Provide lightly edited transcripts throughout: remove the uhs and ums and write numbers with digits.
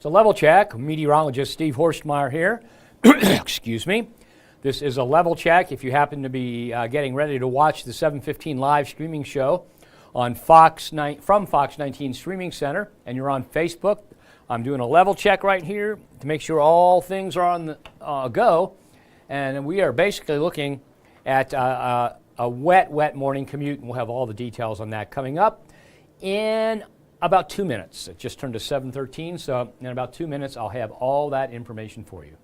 It's a level check. Meteorologist Steve Horstmeyer here. Excuse me. This is a level check if you happen to be getting ready to watch the 7:15 live streaming show on from Fox 19 Streaming Center, and you're on Facebook. I'm doing a level check right here to make sure all things are on the go, and we are basically looking at a wet morning commute, and we'll have all the details on that coming up in about 2 minutes. It just turned to 7:13, so in about 2 minutes I'll have all that information for you.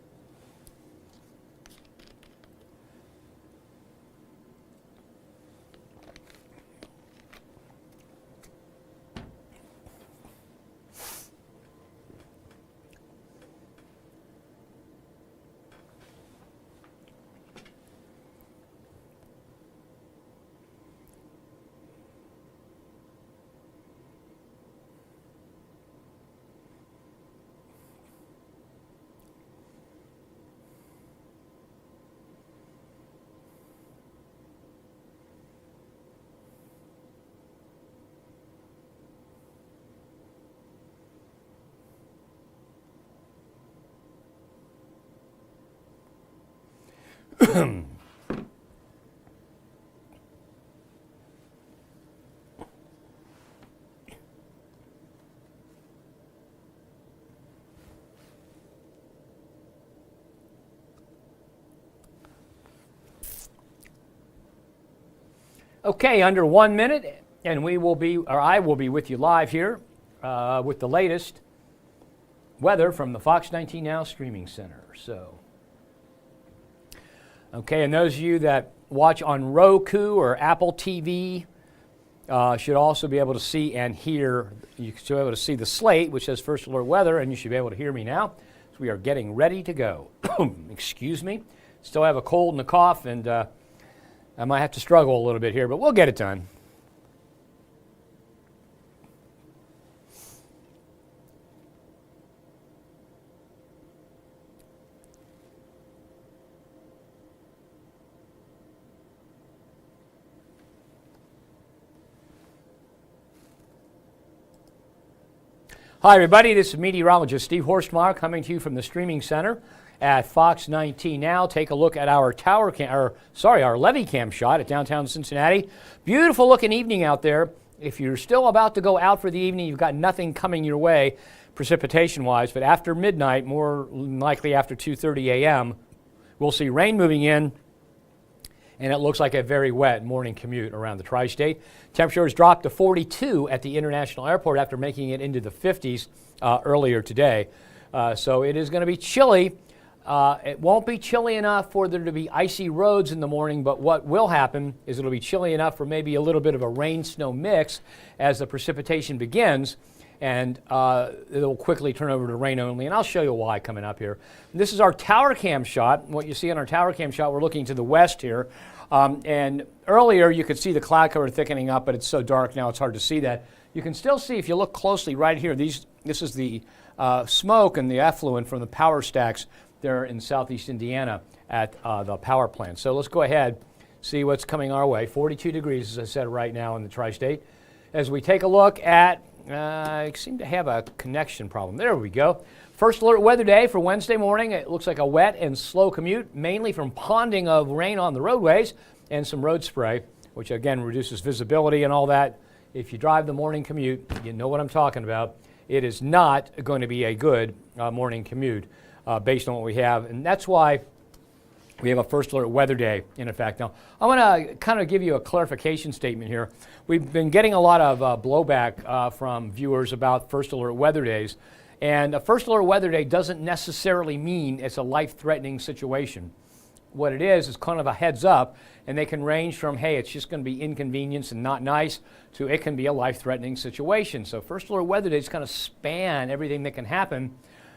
Okay, under 1 minute, and I will be with you live here with the latest weather from the Fox 19 Now Streaming Center. Okay, and those of you that watch on Roku or Apple TV should also be able to see and hear. You should be able to see the slate, which says First Alert Weather, and you should be able to hear me now. So we are getting ready to go. Excuse me. Still have a cold and a cough, and I might have to struggle a little bit here, but we'll get it done. Hi, everybody. This is Meteorologist Steve Horstmeyer coming to you from the Streaming Center at Fox 19 Now. Take a look at our our levee cam shot at downtown Cincinnati. Beautiful looking evening out there. If you're still about to go out for the evening, you've got nothing coming your way precipitation-wise, but after midnight, more likely after 2:30 a.m., we'll see rain moving in, and it looks like a very wet morning commute around the tri-state. Temperatures dropped to 42 at the International Airport after making it into the 50s earlier today. So it is going to be chilly. It won't be chilly enough for there to be icy roads in the morning, but what will happen is it'll be chilly enough for maybe a little bit of a rain-snow mix as the precipitation begins, and it'll quickly turn over to rain only, and I'll show you why coming up here. This is our tower cam shot. What you see on our tower cam shot, we're looking to the west here, and earlier you could see the cloud cover thickening up, but it's so dark now it's hard to see that. You can still see, if you look closely right here, this is the smoke and the effluent from the power stacks there in southeast Indiana at the power plant. So let's go ahead, see what's coming our way. 42 degrees, as I said, right now in the tri-state. As we take a look at, I seem to have a connection problem. There we go. First alert weather day for Wednesday morning. It looks like a wet and slow commute, mainly from ponding of rain on the roadways and some road spray, which again reduces visibility and all that. If you drive the morning commute, you know what I'm talking about. It is not going to be a good morning commute based on what we have, and that's why we have a first alert weather day in effect. Now, I want to kind of give you a clarification statement here. We've been getting a lot of blowback from viewers about first alert weather days, and a first alert weather day doesn't necessarily mean it's a life-threatening situation. What it is kind of a heads up, and they can range from, hey, it's just going to be inconvenience and not nice, to it can be a life-threatening situation. So first alert weather days kind of span everything that can happen,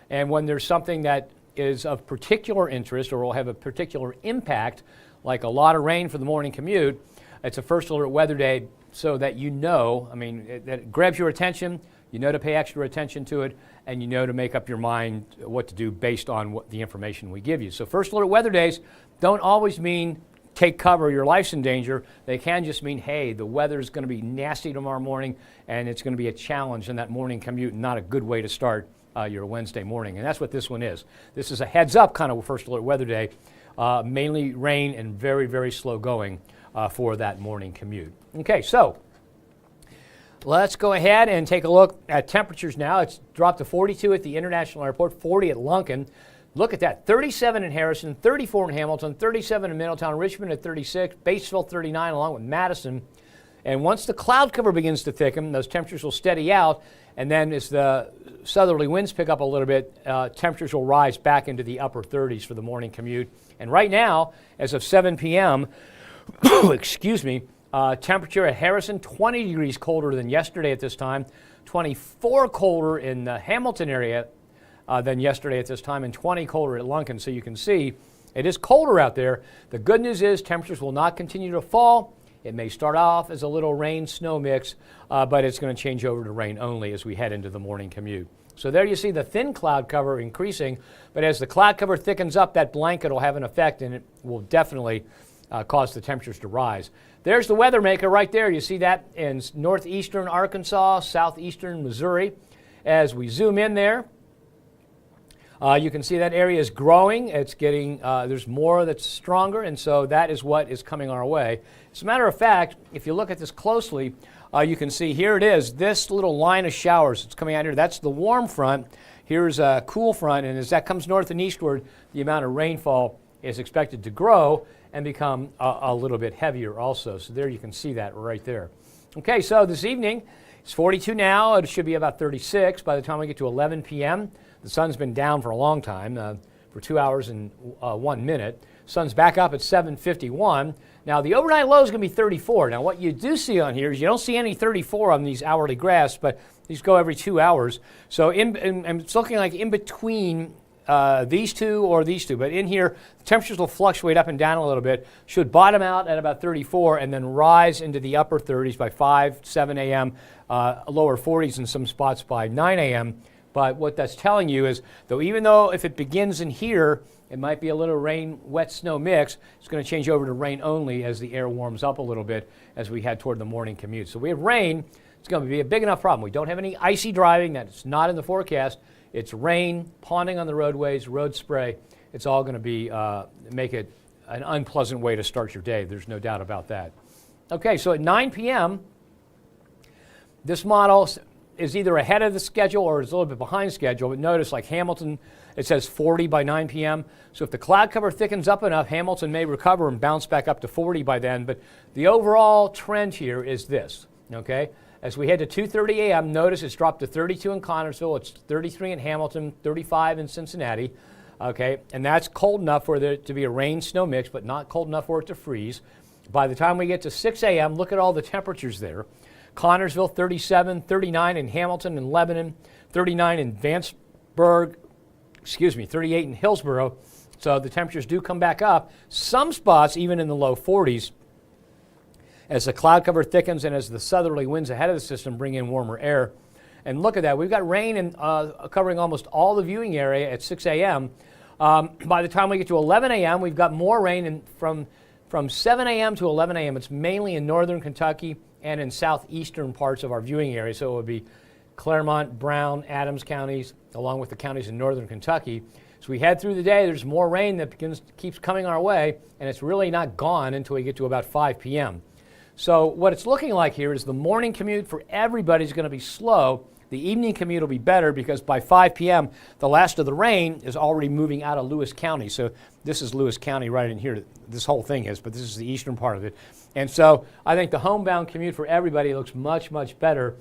and when there's something that is of particular interest or will have a particular impact, like a lot of rain for the morning commute, it's a first alert weather day so that you know, that it grabs your attention, you know to pay extra attention to it, and you know to make up your mind what to do based on what the information we give you. So first alert weather days don't always mean take cover, your life's in danger. They can just mean, hey, the weather's going to be nasty tomorrow morning, and it's going to be a challenge in that morning commute, and not a good way to start your Wednesday morning. And that's what this one is. This is a heads up kind of first alert weather day, mainly rain and very, very slow going for that morning commute. Okay, so let's go ahead and take a look at temperatures now. It's dropped to 42 at the International Airport, 40 at Lunken. Look at that, 37 in Harrison, 34 in Hamilton, 37 in Middletown, Richmond at 36, Batesville 39 along with Madison. And once the cloud cover begins to thicken, those temperatures will steady out, and then as the southerly winds pick up a little bit, temperatures will rise back into the upper 30s for the morning commute. And right now, as of 7 p.m., excuse me, temperature at Harrison, 20 degrees colder than yesterday at this time, 24 colder in the Hamilton area than yesterday at this time, and 20 colder at Lunken. So you can see it is colder out there. The good news is temperatures will not continue to fall. It may start off as a little rain-snow mix, but it's going to change over to rain only as we head into the morning commute. So there you see the thin cloud cover increasing, but as the cloud cover thickens up, that blanket will have an effect, and it will definitely cause the temperatures to rise. There's the weather maker right there. You see that in northeastern Arkansas, southeastern Missouri. As we zoom in there, you can see that area is growing. It's getting, there's more that's stronger, and so that is what is coming our way. As a matter of fact, if you look at this closely, you can see here it is, this little line of showers that's coming out here. That's the warm front. Here's a cool front, and as that comes north and eastward, the amount of rainfall is expected to grow and become a little bit heavier also. So there you can see that right there. Okay, so this evening, it's 42 now. It should be about 36 by the time we get to 11 p.m. The sun's been down for a long time, for 2 hours and 1 minute. Sun's back up at 7:51. Now, the overnight low is going to be 34. Now, what you do see on here is you don't see any 34 on these hourly graphs, but these go every 2 hours. So it's looking like in between these two or these two. But in here, the temperatures will fluctuate up and down a little bit, should bottom out at about 34 and then rise into the upper 30s by 5, 7 a.m., lower 40s in some spots by 9 a.m. But what that's telling you is, even though if it begins in here, it might be a little rain, wet, snow mix, it's going to change over to rain only as the air warms up a little bit as we head toward the morning commute. So we have rain. It's going to be a big enough problem. We don't have any icy driving. That's not in the forecast. It's rain, ponding on the roadways, road spray. It's all going to be make it an unpleasant way to start your day. There's no doubt about that. Okay, so at 9 p.m., this model is either ahead of the schedule or is a little bit behind schedule. But notice, like Hamilton, it says 40 by 9 p.m. So if the cloud cover thickens up enough, Hamilton may recover and bounce back up to 40 by then. But the overall trend here is this, okay? As we head to 2:30 a.m., notice it's dropped to 32 in Connersville. It's 33 in Hamilton, 35 in Cincinnati, okay? And that's cold enough for there to be a rain-snow mix, but not cold enough for it to freeze. By the time we get to 6 a.m., look at all the temperatures there. Connersville, 37, 39 in Hamilton and Lebanon, 39 in Vanceburg, 38 in Hillsborough. So the temperatures do come back up. Some spots even in the low 40s as the cloud cover thickens and as the southerly winds ahead of the system bring in warmer air. And look at that. We've got rain covering almost all the viewing area at 6 a.m. By the time we get to 11 a.m., we've got more rain from 7 a.m. to 11 a.m. It's mainly in northern Kentucky and in southeastern parts of our viewing area. So it would be Claremont, Brown, Adams counties, along with the counties in northern Kentucky. As we head through the day, there's more rain that keeps coming our way, and it's really not gone until we get to about 5 p.m. So what it's looking like here is the morning commute for everybody is going to be slow. The evening commute will be better because by 5 p.m., the last of the rain is already moving out of Lewis County. So this is Lewis County right in here. This whole thing is, but this is the eastern part of it. And so I think the homebound commute for everybody looks much, much better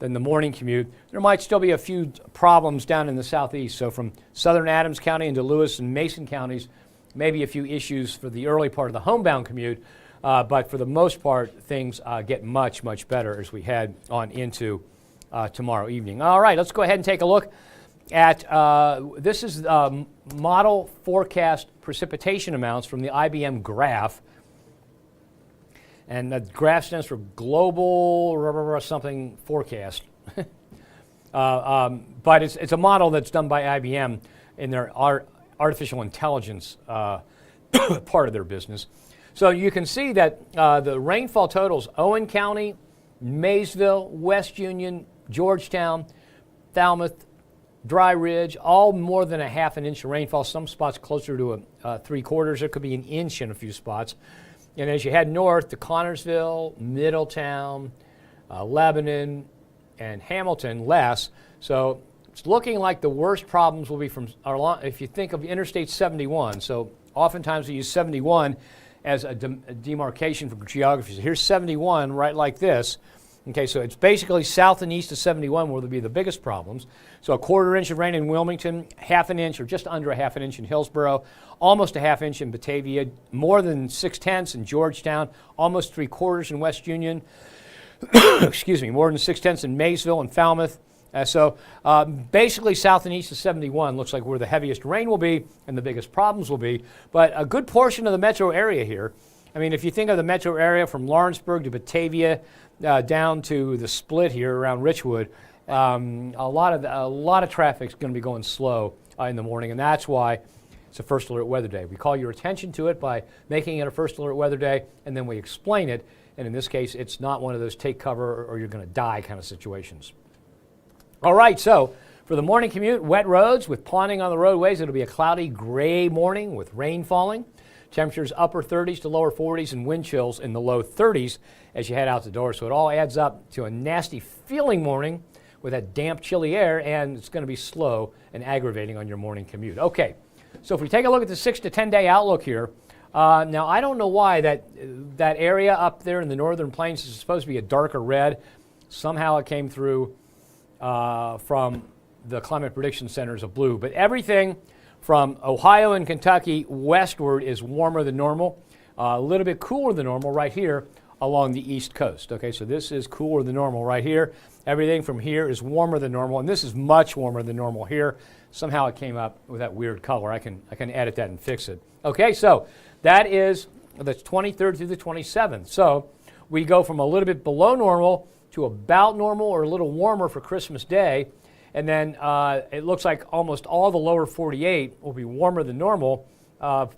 than the morning commute. There might still be a few problems down in the southeast. So from southern Adams County into Lewis and Mason counties, maybe a few issues for the early part of the homebound commute. But for the most part, things get much, much better as we head on into tomorrow evening. All right, let's go ahead and take a look at, this is model forecast precipitation amounts from the IBM graph. And the graph stands for Global something forecast. But it's a model that's done by IBM in their artificial intelligence part of their business. So you can see that the rainfall totals, Owen County, Maysville, West Union, Georgetown, Falmouth, dry ridge, all more than a half an inch of rainfall. Some spots closer to a 3/4. There could be an inch in a few spots. And as you head north to Connorsville, Middletown, Lebanon, and Hamilton, less. So it's looking like the worst problems will be from, if you think of Interstate 71. So oftentimes we use 71 as a demarcation for geography. So here's 71 right like this. Okay, so it's basically south and east of 71 where there'll be the biggest problems. So a 1/4 inch of rain in Wilmington, half an inch or just under a half an inch in Hillsborough, almost a half inch in Batavia, more than 6/10 in Georgetown, almost 3/4 in West Union, excuse me, more than 6/10 in Maysville and Falmouth. Basically south and east of 71 looks like where the heaviest rain will be and the biggest problems will be. But a good portion of the metro area here, I mean, if you think of the metro area from Lawrenceburg to Batavia, down to the split here around Richwood, a lot of traffic is going to be going slow in the morning, and that's why it's a first alert weather day. We call your attention to it by making it a first alert weather day, and then we explain it. And in this case, it's not one of those take cover or you're going to die kind of situations. All right, so for the morning commute, wet roads with ponding on the roadways. It'll be a cloudy gray morning with rain falling. Temperatures upper 30s to lower 40s and wind chills in the low 30s as you head out the door. So it all adds up to a nasty feeling morning with that damp, chilly air, and it's going to be slow and aggravating on your morning commute. Okay, so if we take a look at the 6 to 10 day outlook here, now I don't know why that area up there in the northern plains is supposed to be a darker red. Somehow it came through from the Climate Prediction Center as a blue, but everything from Ohio and Kentucky westward is warmer than normal, a little bit cooler than normal right here along the east coast. Okay, so this is cooler than normal right here. Everything from here is warmer than normal, and this is much warmer than normal here. Somehow it came up with that weird color. I can edit that and fix it. Okay, so that is the 23rd through the 27th. So we go from a little bit below normal to about normal or a little warmer for Christmas Day. And then it looks like almost all the lower 48 will be warmer than normal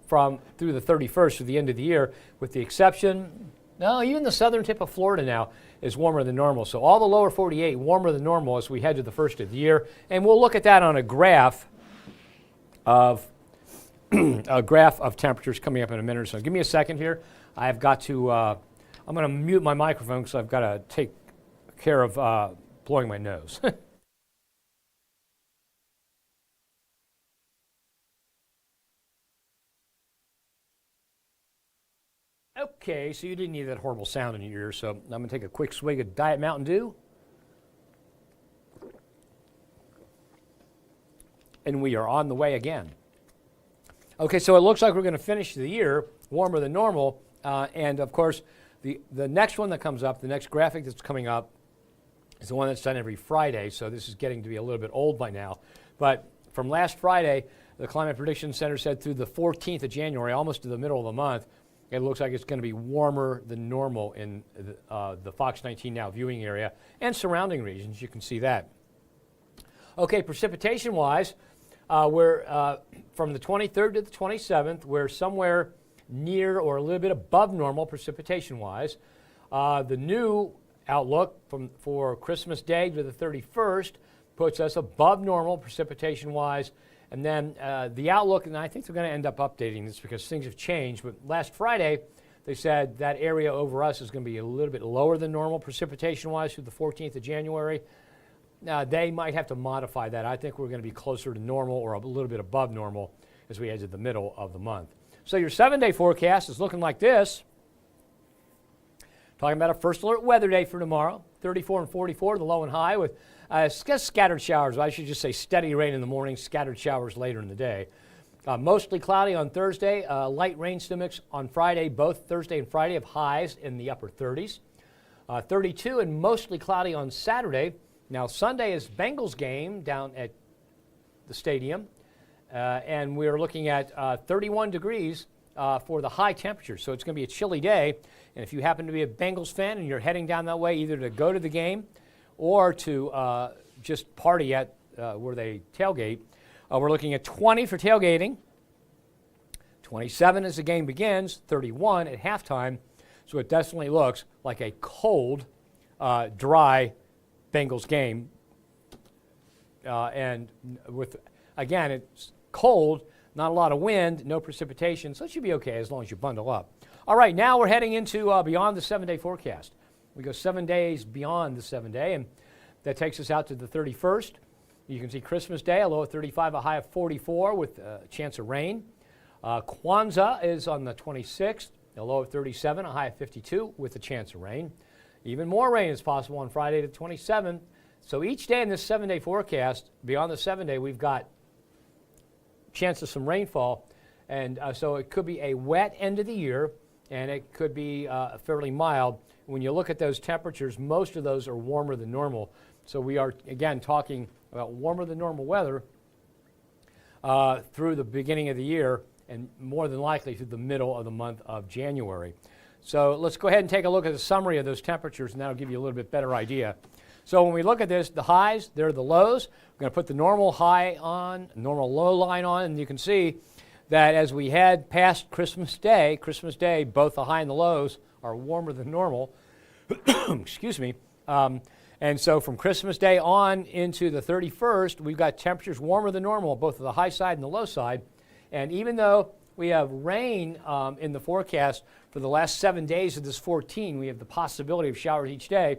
from through the 31st to the end of the year, with the exception, no, even the southern tip of Florida now is warmer than normal. So all the lower 48 warmer than normal as we head to the first of the year. And we'll look at that on a graph of temperatures coming up in a minute or so. Give me a second here. I've got to, I'm going to mute my microphone because I've got to take care of blowing my nose. Okay, so you didn't need that horrible sound in your ears, so I'm going to take a quick swig of Diet Mountain Dew. And we are on the way again. Okay, so it looks like we're going to finish the year warmer than normal. And, of course, the next one that comes up, the next graphic that's coming up, is the one that's done every Friday. So this is getting to be a little bit old by now. But from last Friday, the Climate Prediction Center said through the 14th of January, almost to the middle of the month, it looks like it's going to be warmer than normal in the Fox 19 Now viewing area and surrounding regions. You can see that. Okay, precipitation-wise, we're from the 23rd to the 27th, we're somewhere near or a little bit above normal precipitation-wise. The new outlook for Christmas Day to the 31st puts us above normal precipitation-wise. And then the outlook, and I think they're going to end up updating this because things have changed, but last Friday they said that area over us is going to be a little bit lower than normal precipitation-wise through the 14th of January. Now, they might have to modify that. I think we're going to be closer to normal or a little bit above normal as we head to the middle of the month. So your 7-day forecast is looking like this. Talking about a first alert weather day for tomorrow, 34 and 44, the low and high, with scattered showers. I should just say steady rain in the morning, scattered showers later in the day. Mostly cloudy on Thursday, light rain stomachs on Friday. Both Thursday and Friday have highs in the upper 30s. 32 and mostly cloudy on Saturday. Now Sunday is Bengals game down at the stadium, and we're looking at 31 degrees for the high temperature. So it's going to be a chilly day. And if you happen to be a Bengals fan and you're heading down that way, either to go to the game or to just party at where they tailgate, we're looking at 20 for tailgating, 27 as the game begins, 31 at halftime. So it definitely looks like a cold, dry Bengals game and with, again, it's cold, not a lot of wind, no precipitation, so it should be okay as long as you bundle up. All right, now we're heading into beyond the 7-day forecast. We go 7 days beyond the 7-day, and that takes us out to the 31st. You can see Christmas Day, a low of 35, a high of 44 with a chance of rain. Kwanzaa is on the 26th, a low of 37, a high of 52 with a chance of rain. Even more rain is possible on Friday the 27th. So each day in this 7-day forecast, beyond the 7-day, we've got chance of some rainfall. And so it could be a wet end of the year, and it could be fairly mild. When you look at those temperatures, most of those are warmer than normal. So we are, again, talking about warmer than normal weather through the beginning of the year, and more than likely through the middle of the month of January. So let's go ahead and take a look at the summary of those temperatures, and that'll give you a little bit better idea. So when we look at this, the highs, they're the lows. We're going to put the normal high on, normal low line on, and you can see that as we head past Christmas Day, both the high and the lows are warmer than normal. Excuse me. And so from Christmas Day on into the 31st, we've got temperatures warmer than normal, both the high side and the low side. And even though we have rain in the forecast for the last 7 days of this 14, we have the possibility of showers each day.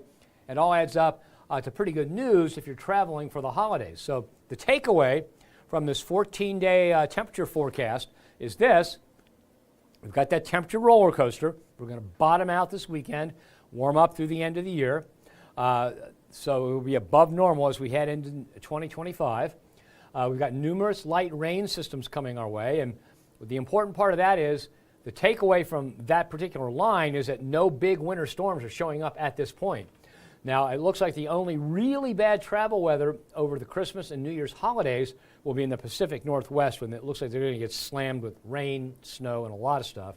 It all adds up to pretty good news if you're traveling for the holidays. So the takeaway from this 14-day temperature forecast is this. We've got that temperature roller coaster. We're going to bottom out this weekend, warm up through the end of the year. So it will be above normal as we head into 2025. We've got numerous light rain systems coming our way, and the important part of that is the takeaway from that particular line is that no big winter storms are showing up at this point. Now, it looks like the only really bad travel weather over the Christmas and New Year's holidays will be in the Pacific Northwest, when it looks like they're going to get slammed with rain, snow, and a lot of stuff.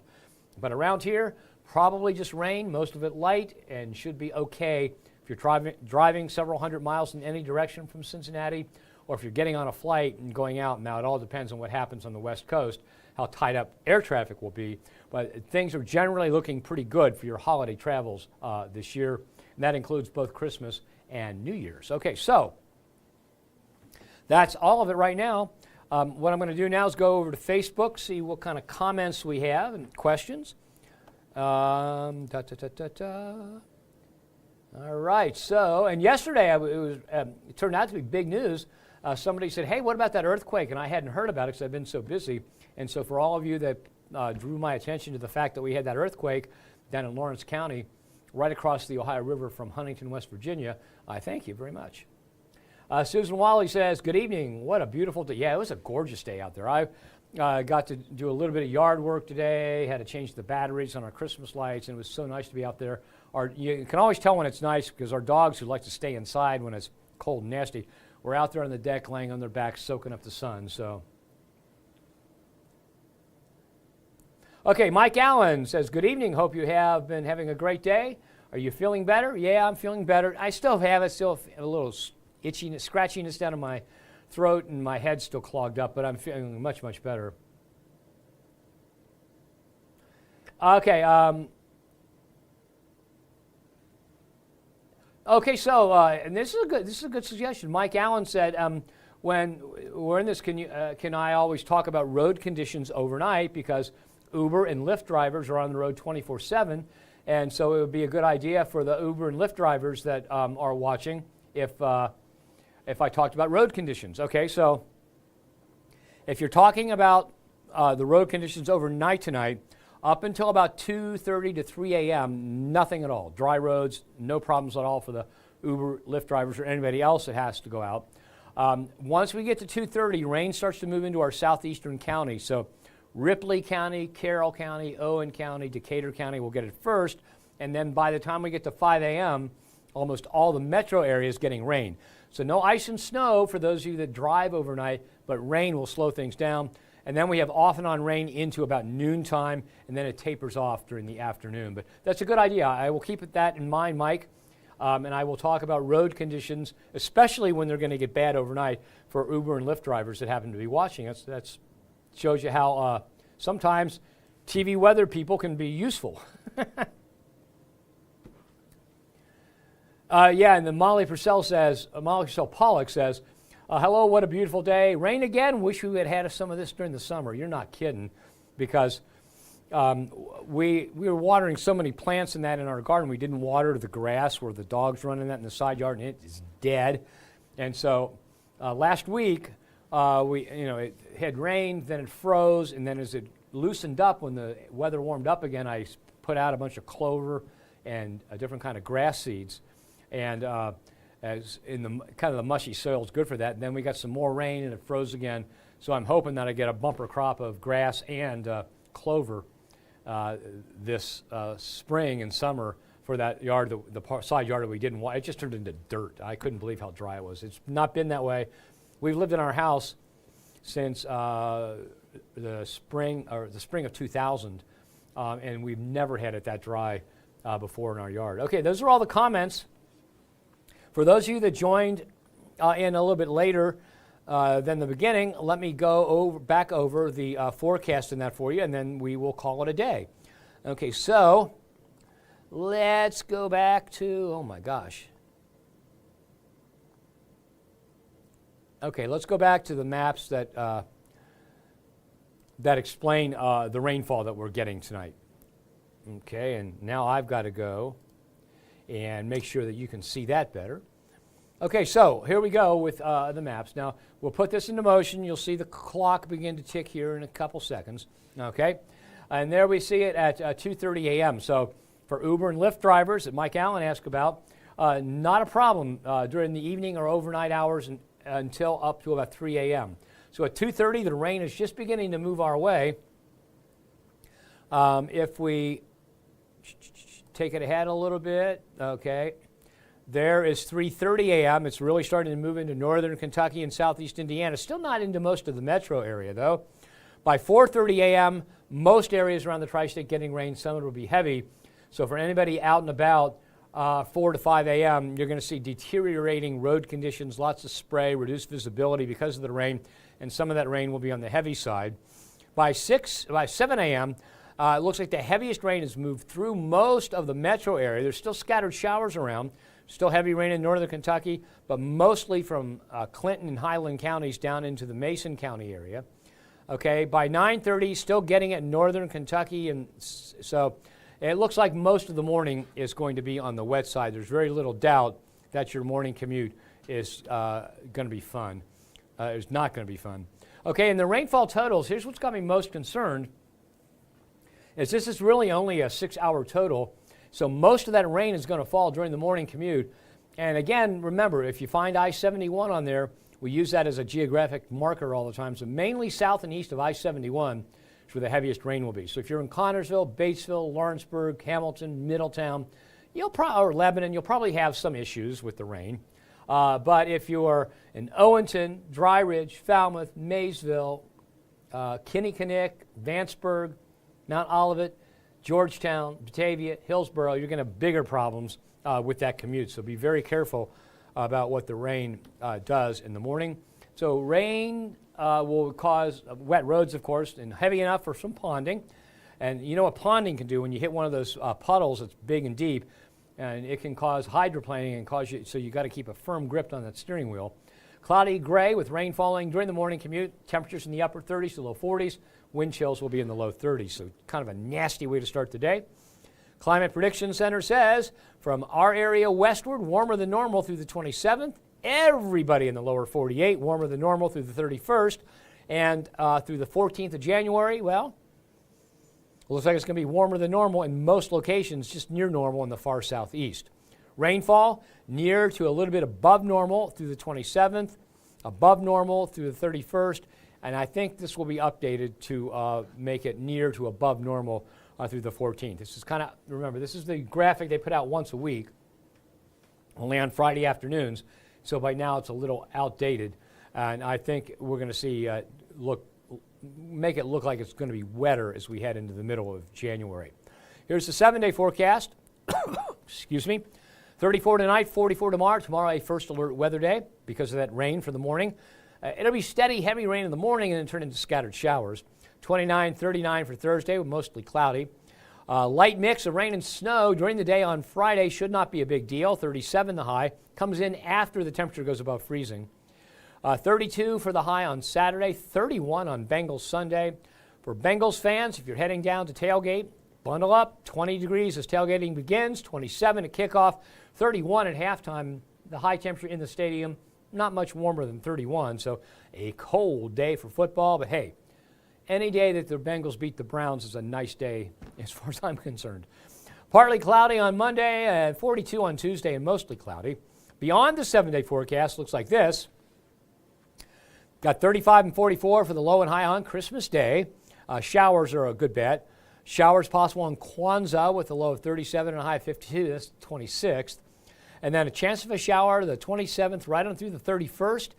But around here, probably just rain, most of it light, and should be okay if you're driving several hundred miles in any direction from Cincinnati, or if you're getting on a flight and going out. Now, it all depends on what happens on the West Coast, how tied up air traffic will be. But things are generally looking pretty good for your holiday travels this year. And that includes both Christmas and New Year's. Okay, so that's all of it right now. What I'm going to do now is go over to Facebook, see what kind of comments we have and questions. All right, so, and yesterday it turned out to be big news. Somebody said, hey, what about that earthquake? And I hadn't heard about it because I've been so busy. And so for all of you that drew my attention to the fact that we had that earthquake down in Lawrence County, right across the Ohio River from Huntington, West Virginia, I thank you very much. Susan Wally says, good evening. What a beautiful day. Yeah, it was a gorgeous day out there. I got to do a little bit of yard work today, had to change the batteries on our Christmas lights, and it was so nice to be out there. You can always tell when it's nice because our dogs, who like to stay inside when it's cold and nasty, were out there on the deck laying on their backs soaking up the sun. So, okay, Mike Allen says, good evening. Hope you have been having a great day. Are you feeling better? Yeah, I'm feeling better. I still have it, still a little itchiness, scratchiness down in my throat, and my head's still clogged up, but I'm feeling much, much better. Okay. Okay, so and this is a good suggestion. Mike Allen said, when we're in this, can I always talk about road conditions overnight, because Uber and Lyft drivers are on the road 24/7, and so it would be a good idea for the Uber and Lyft drivers that are watching if I talked about road conditions. Okay, so if you're talking about the road conditions overnight tonight, up until about 2:30 to 3 a.m., nothing at all. Dry roads, no problems at all for the Uber, Lyft drivers, or anybody else that has to go out. Once we get to 2:30, rain starts to move into our southeastern county. So Ripley County, Carroll County, Owen County, Decatur County will get it first. And then by the time we get to 5 a.m., almost all the metro area is getting rain. So no ice and snow for those of you that drive overnight, but rain will slow things down. And then we have off and on rain into about noontime, and then it tapers off during the afternoon. But that's a good idea. I will keep that in mind, Mike, and I will talk about road conditions, especially when they're going to get bad overnight for Uber and Lyft drivers that happen to be watching. That shows you how sometimes TV weather people can be useful. Yeah, and then Molly Purcell Pollock says, Hello, what a beautiful day. Rain again. Wish we had had some of this during the summer. You're not kidding, because we were watering so many plants in our garden. We didn't water the grass where the dogs run in that in the side yard, and it is dead. And so last week, it had rained, then it froze, and then as it loosened up, when the weather warmed up again, I put out a bunch of clover and a different kind of grass seeds. And as in the kind of the mushy soil is good for that. And then we got some more rain and it froze again. So I'm hoping that I get a bumper crop of grass and clover this spring and summer for that yard, the side yard that we didn't want. It just turned into dirt. I couldn't believe how dry it was. It's not been that way. We've lived in our house since the spring of 2000, and we've never had it that dry before in our yard. Okay, those are all the comments. For those of you that joined in a little bit later than the beginning, let me go back over the forecast in that for you, and then we will call it a day. Okay, so let's go back to, oh my gosh. Okay, let's go back to the maps that explain the rainfall that we're getting tonight. Okay, and now I've got to go and make sure that you can see that better. Okay, so here we go with the maps. Now, we'll put this into motion. You'll see the clock begin to tick here in a couple seconds. Okay, and there we see it at 2:30 a.m. So for Uber and Lyft drivers that Mike Allen asked about, not a problem during the evening or overnight hours until up to about 3 a.m. So at 2:30, the rain is just beginning to move our way. If we take it ahead a little bit, okay, there is 3:30 a.m. It's really starting to move into northern Kentucky and southeast Indiana. Still not into most of the metro area, though. By 4:30 a.m., most areas around the tri-state getting rain. Some of it will be heavy. So for anybody out and about, 4 to 5 a.m., you're going to see deteriorating road conditions, lots of spray, reduced visibility because of the rain, and some of that rain will be on the heavy side. By 7 a.m., it looks like the heaviest rain has moved through most of the metro area. There's still scattered showers around, still heavy rain in northern Kentucky, but mostly from Clinton and Highland counties down into the Mason County area. Okay, by 9:30, still getting it in northern Kentucky, and so it looks like most of the morning is going to be on the wet side. There's very little doubt that your morning commute is going to be fun. It's not going to be fun. Okay, and the rainfall totals, here's what's got me most concerned, is this is really only a 6-hour total, so most of that rain is going to fall during the morning commute. And again, remember, if you find I-71 on there, we use that as a geographic marker all the time, so mainly south and east of I-71 is where the heaviest rain will be. So if you're in Connersville, Batesville, Lawrenceburg, Hamilton, Middletown, or Lebanon, you'll probably have some issues with the rain. But if you're in Owenton, Dry Ridge, Falmouth, Maysville, Kinnickinnick, Vanceburg, Mount Olivet, Georgetown, Batavia, Hillsborough, you're going to have bigger problems with that commute. So be very careful about what the rain does in the morning. So rain will cause wet roads, of course, and heavy enough for some ponding. And you know what ponding can do when you hit one of those puddles that's big and deep, and it can cause hydroplaning and cause you, so you got to keep a firm grip on that steering wheel. Cloudy gray with rain falling during the morning commute, temperatures in the upper 30s to low 40s. Wind chills will be in the low 30s, so kind of a nasty way to start the day. Climate Prediction Center says from our area westward, warmer than normal through the 27th. Everybody in the lower 48, warmer than normal through the 31st. And through the 14th of January, well, looks like it's going to be warmer than normal in most locations, just near normal in the far southeast. Rainfall near to a little bit above normal through the 27th, above normal through the 31st. And I think this will be updated to make it near to above normal through the 14th. This is kind of, remember, this is the graphic they put out once a week, only on Friday afternoons. So by now it's a little outdated. And I think we're going to see, make it look like it's going to be wetter as we head into the middle of January. Here's the 7-day forecast. Excuse me. 34 tonight, 44 tomorrow. Tomorrow a first alert weather day because of that rain for the morning. It'll be steady, heavy rain in the morning and then turn into scattered showers. 29, 39 for Thursday, with mostly cloudy. Light mix of rain and snow during the day on Friday should not be a big deal. 37 the high. Comes in after the temperature goes above freezing. 32 for the high on Saturday, 31 on Bengals Sunday. For Bengals fans, if you're heading down to tailgate, bundle up. 20 degrees as tailgating begins, 27 at kickoff, 31 at halftime. The high temperature in the stadium, not much warmer than 31, so a cold day for football. But hey, any day that the Bengals beat the Browns is a nice day as far as I'm concerned. Partly cloudy on Monday, and 42 on Tuesday, and mostly cloudy. Beyond the 7-day forecast, looks like this. Got 35 and 44 for the low and high on Christmas Day. Showers are a good bet. Showers possible on Kwanzaa with a low of 37 and a high of 52. That's the 26th. And then a chance of a shower the 27th right on through the 31st.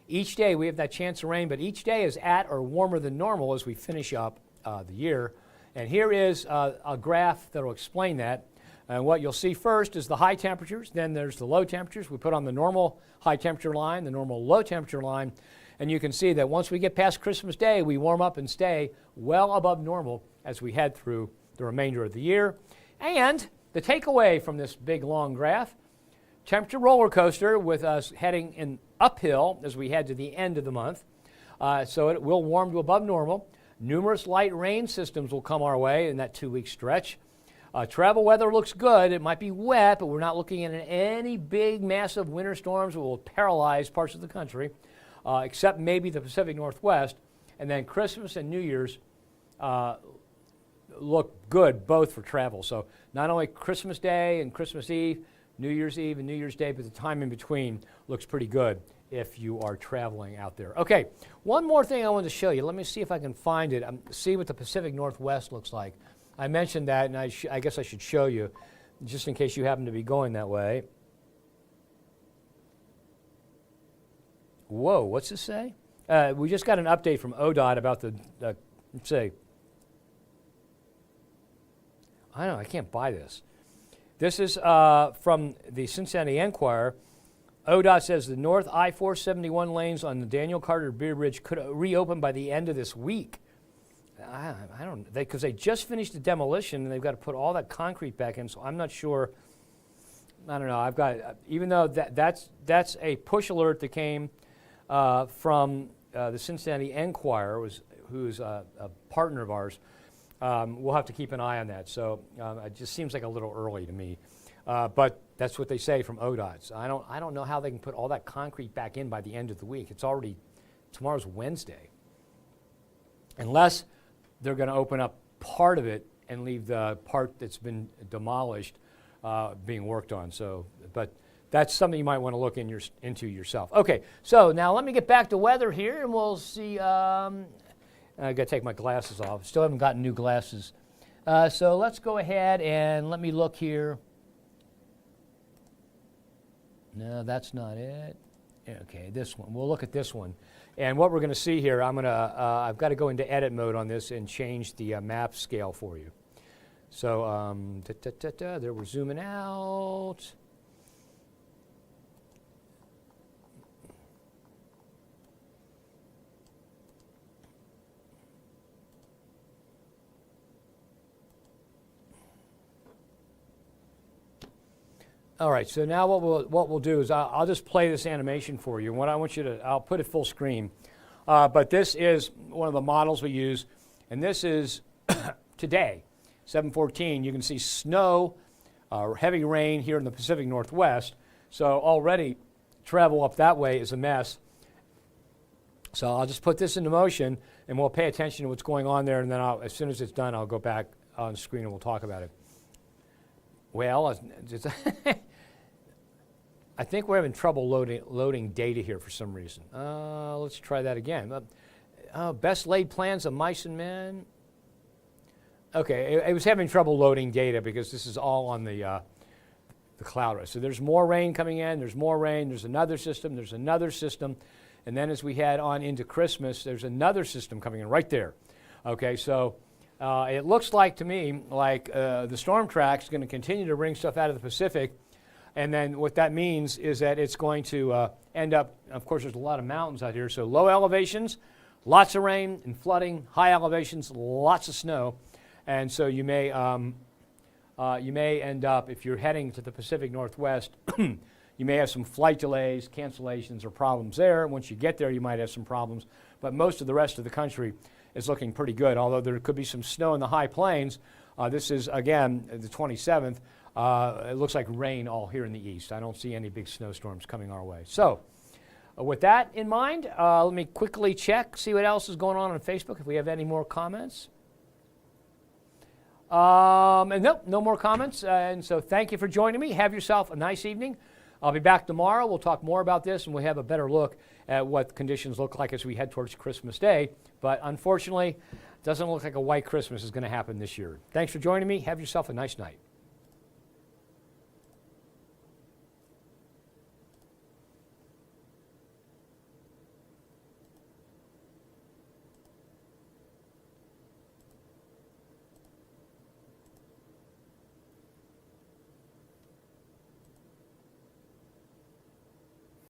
Each day we have that chance of rain, but each day is at or warmer than normal as we finish up the year. And here is a graph that will explain that. And what you'll see first is the high temperatures. Then there's the low temperatures. We put on the normal high temperature line, the normal low temperature line. And you can see that once we get past Christmas Day, we warm up and stay well above normal as we head through the remainder of the year. And the takeaway from this big, long graph, temperature roller coaster with us heading in uphill as we head to the end of the month. So it will warm to above normal. Numerous light rain systems will come our way in that 2-week stretch. Travel weather looks good. It might be wet, but we're not looking at any big, massive winter storms that will paralyze parts of the country. Except maybe the Pacific Northwest. And then Christmas and New Year's look good both for travel. So not only Christmas Day and Christmas Eve, New Year's Eve and New Year's Day, but the time in between looks pretty good if you are traveling out there. Okay, one more thing I wanted to show you. Let me see if I can find it. See what the Pacific Northwest looks like. I mentioned that, and I guess I should show you just in case you happen to be going that way. Whoa, what's this say? We just got an update from ODOT about let's say, I don't know, I can't buy this. This is from the Cincinnati Enquirer. ODOT says the north I-471 lanes on the Daniel Carter Beer Bridge could reopen by the end of this week. I don't, because they just finished the demolition and they've got to put all that concrete back in, so I'm not sure. I don't know. I've got, even though that's a push alert that came from the Cincinnati Enquirer, who's a partner of ours. We'll have to keep an eye on that. So it just seems like a little early to me. But that's what they say from ODOT. So I don't know how they can put all that concrete back in by the end of the week. Tomorrow's Wednesday. Unless they're going to open up part of it and leave the part that's been demolished being worked on. So, but that's something you might want to look into yourself. Okay, so now let me get back to weather here, and we'll see. I've got to take my glasses off. Still haven't gotten new glasses. So let's go ahead and let me look here. No, that's not it. Okay, this one. We'll look at this one. And what we're going to see here, I've got to go into edit mode on this and change the map scale for you. So there we're zooming out. All right, so now what we'll do is I'll just play this animation for you. What I want you to, I'll put it full screen. But this is one of the models we use, and this is today, 7/14. You can see snow or heavy rain here in the Pacific Northwest. So already travel up that way is a mess. So I'll just put this into motion, and we'll pay attention to what's going on there, and then as soon as it's done, I'll go back on the screen and we'll talk about it. Well, I think we're having trouble loading data here for some reason. Let's try that again. Best laid plans of mice and men. Okay, it was having trouble loading data because this is all on the cloud. So there's more rain coming in, there's more rain, there's another system, and then as we head on into Christmas, there's another system coming in right there. Okay, so it looks like to me like the storm track is going to continue to bring stuff out of the Pacific, and then what that means is that it's going to end up, of course there's a lot of mountains out here, so low elevations, lots of rain and flooding, high elevations, lots of snow, and so you may end up, if you're heading to the Pacific Northwest, You may have some flight delays, cancellations, or problems there. Once you get there, you might have some problems. But most of the rest of the country is looking pretty good, although there could be some snow in the high plains. This is, again, the 27th. It looks like rain all here in the east. I don't see any big snowstorms coming our way. So with that in mind, let me quickly check, see what else is going on Facebook, if we have any more comments. And nope, no more comments. And so thank you for joining me. Have yourself a nice evening. I'll be back tomorrow. We'll talk more about this, and we'll have a better look at what conditions look like as we head towards Christmas Day. But unfortunately, it doesn't look like a white Christmas is going to happen this year. Thanks for joining me. Have yourself a nice night.